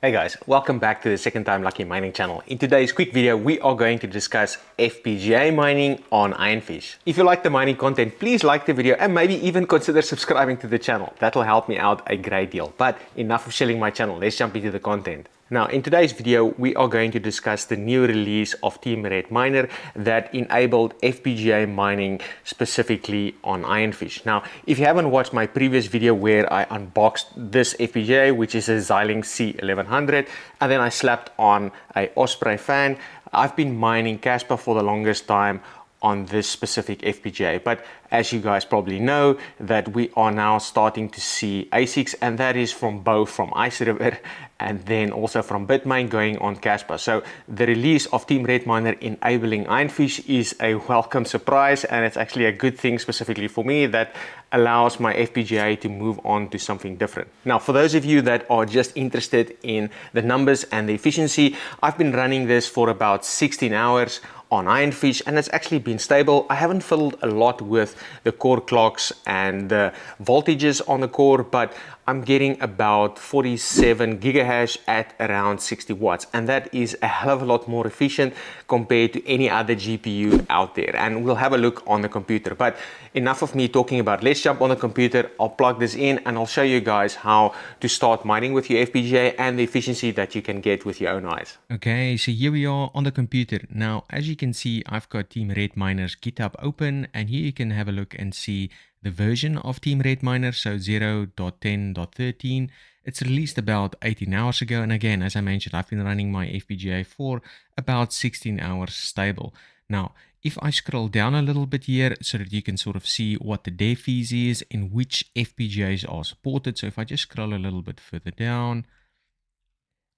Hey guys, welcome back to the Second Time Lucky Mining channel. In today's quick video, we are going to discuss FPGA mining on Ironfish. If you like the mining content, please like the video and maybe even consider subscribing to the channel. That'll help me out a great deal. But enough of shelling my channel, let's jump into the content. Now, in today's video, we are going to discuss the new release of Team Red Miner that enabled FPGA mining specifically on Ironfish. Now, if you haven't watched my previous video where I unboxed this FPGA, which is a Xilinx C1100, and then I slapped on a Osprey fan, I've been mining Casper for the longest time on this specific FPGA. But as you guys probably know, that we are now starting to see ASICs, and that is from both from Ice River and then also from Bitmain going on Casper. So the release of Team Red Miner enabling Ironfish is a welcome surprise, and it's actually a good thing specifically for me that allows my FPGA to move on to something different. Now, for those of you that are just interested in the numbers and the efficiency, I've been running this for about 16 hours on Ironfish, and it's actually been stable. I haven't fiddled a lot with the core clocks and the voltages on the core, but I'm getting about 47 gigahash at around 60 watts, and that is a hell of a lot more efficient compared to any other GPU out there. And we'll have a look on the computer. But enough of me talking about, let's jump on the computer. I'll plug this in and I'll show you guys how to start mining with your FPGA and the efficiency that you can get with your own eyes. Okay, so here we are on the computer. Now, as you can see, I've got Team Red Miner's GitHub open, and here you can have a look and see the version of Team Red Miner, so 0.10.13. It's released about 18 hours ago, and again, as I mentioned, I've been running my FPGA for about 16 hours stable. Now, if I scroll down a little bit here so that you can sort of see what the dev fees is and which FPGAs are supported. So if I just scroll a little bit further down,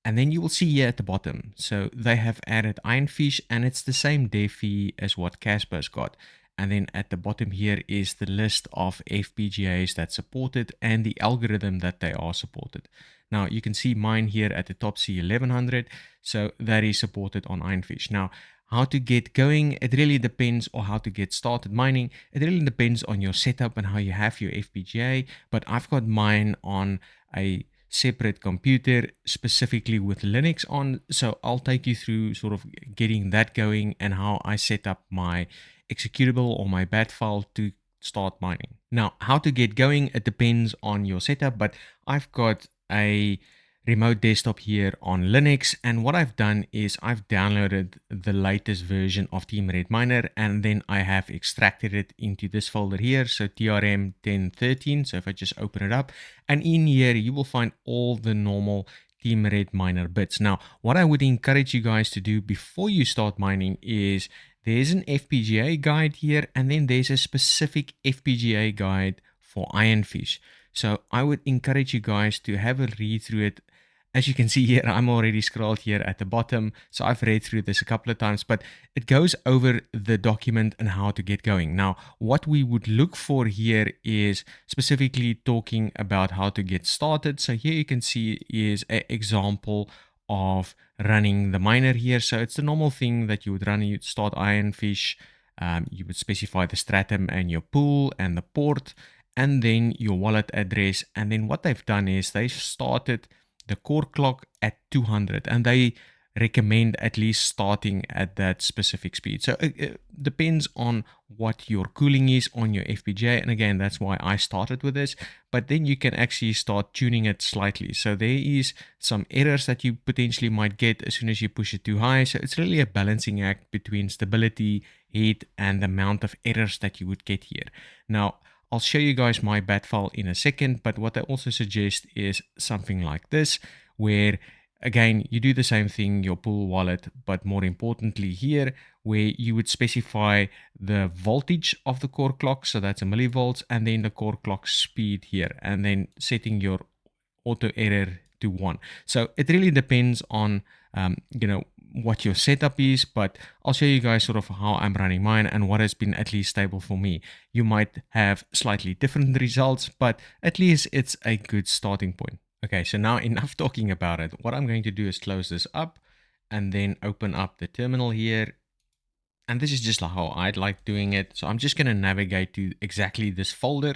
and then you will see here at the bottom, so they have added Ironfish, and it's the same dev fee as what Casper's got. And then at the bottom here is the list of FPGAs that supported and the algorithm that they are supported. Now you can see mine here at the top, C1100, so that is supported on Ironfish. Now, how to get going, it really depends, or how to get started mining, it really depends on your setup and how you have your FPGA, but I've got mine on a separate computer specifically with Linux on, so I'll take you through sort of getting that going and how I set up my executable or my bat file to start mining. Now, how to get going, it depends on your setup, but I've got a remote desktop here on Linux, and what I've done is I've downloaded the latest version of Team Red Miner, and then I have extracted it into this folder here, so TRM 1013. So if I just open it up, and in here you will find all the normal Team Red Miner bits. Now, what I would encourage you guys to do before you start mining is there's an FPGA guide here, and then there's a specific FPGA guide for Ironfish. So I would encourage you guys to have a read through it. As you can see here, I'm already scrolled here at the bottom, so I've read through this a couple of times, but it goes over the document and how to get going. Now, what we would look for here is specifically talking about how to get started. So here you can see is an example of running the miner here. So it's the normal thing that you would run. You'd start Ironfish, you would specify the stratum and your pool and the port, and then your wallet address. And then what they've done is they've started the core clock at 200, and they recommend at least starting at that specific speed. So it depends on what your cooling is on your FPGA, and again, that's why I started with this. But then you can actually start tuning it slightly. So there is some errors that you potentially might get as soon as you push it too high. So it's really a balancing act between stability, heat, and the amount of errors that you would get here. Now, I'll show you guys my bat file in a second, but what I also suggest is something like this, where again, you do the same thing, your pool wallet, but more importantly here, where you would specify the voltage of the core clock, so that's a millivolts, and then the core clock speed here, and then setting your auto error to 1. So it really depends on, what your setup is, but I'll show you guys sort of how I'm running mine and what has been at least stable for me. You might have slightly different results, but at least it's a good starting point. Okay, so now enough talking about it. What I'm going to do is close this up and then open up the terminal here. And this is just how I'd like doing it. So I'm just going to navigate to exactly this folder.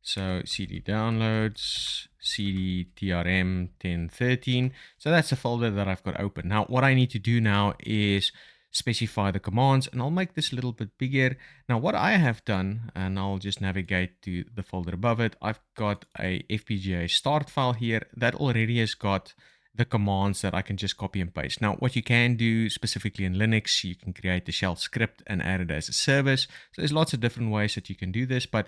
So CD downloads, CD TRM 1013. So that's the folder that I've got open. Now, what I need to do now is specify the commands, and I'll make this a little bit bigger. Now, what I have done, and I'll just navigate to the folder above it, I've got a FPGA start file here that already has got the commands that I can just copy and paste. Now, what you can do specifically in Linux, you can create the shell script and add it as a service. So there's lots of different ways that you can do this, but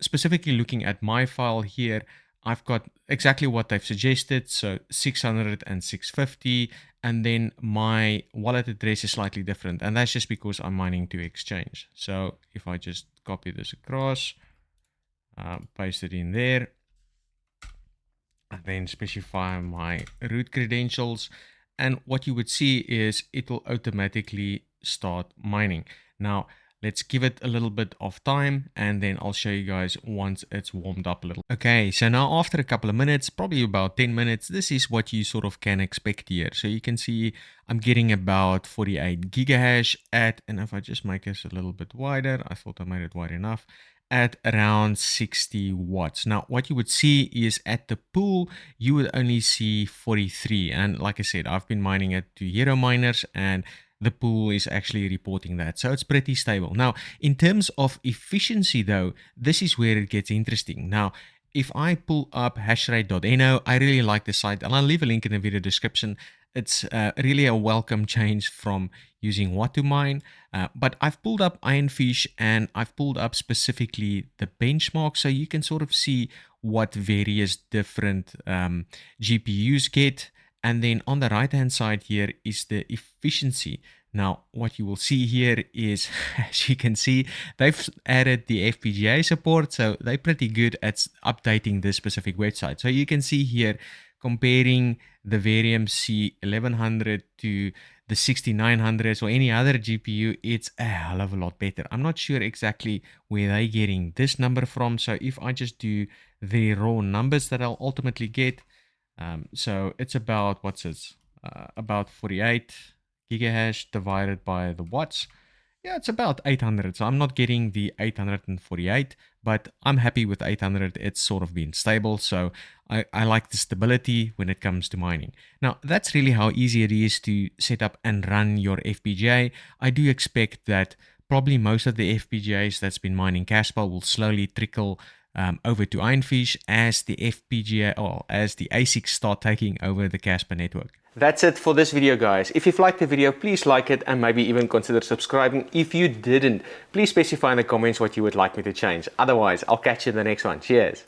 specifically looking at my file here, I've got exactly what they've suggested, so 600 and 650, and then my wallet address is slightly different, and that's just because I'm mining to Exchange. So if I just copy this across, paste it in there, and then specify my root credentials, and what you would see is it will automatically start mining. Now, let's give it a little bit of time, and then I'll show you guys once it's warmed up a little. Okay, so now after a couple of minutes, probably about 10 minutes, this is what you sort of can expect here. So you can see I'm getting about 48 gigahash at, and if I just make this a little bit wider, I thought I made it wide enough, at around 60 watts. Now, what you would see is at the pool, you would only see 43. And like I said, I've been mining it to Hero miners, and the pool is actually reporting that. So it's pretty stable. Now, in terms of efficiency though, this is where it gets interesting. Now, if I pull up hashrate.no, I really like the site, and I'll leave a link in the video description. It's really a welcome change from using What2Mine. But I've pulled up Ironfish, and I've pulled up specifically the benchmark, so you can sort of see what various different GPUs get. And then on the right hand side here is the efficiency. Now, what you will see here is, as you can see, they've added the FPGA support, so they're pretty good at updating this specific website. So you can see here, comparing the Varium C1100 to the 6900s or any other GPU, it's a hell of a lot better. I'm not sure exactly where they're getting this number from, so if I just do the raw numbers that I'll ultimately get, so it's about, what's this? About 48 gigahash divided by the watts. Yeah, it's about 800. So I'm not getting the 848, but I'm happy with 800. It's sort of been stable. So I like the stability when it comes to mining. Now, that's really how easy it is to set up and run your FPGA. I do expect that probably most of the FPGAs that's been mining Cassper will slowly trickle over to Ironfish as the FPGA or as the ASICs start taking over the Cassper network. That's it for this video, guys. If you've liked the video, please like it and maybe even consider subscribing. If you didn't, please specify in the comments what you would like me to change. Otherwise, I'll catch you in the next one. Cheers.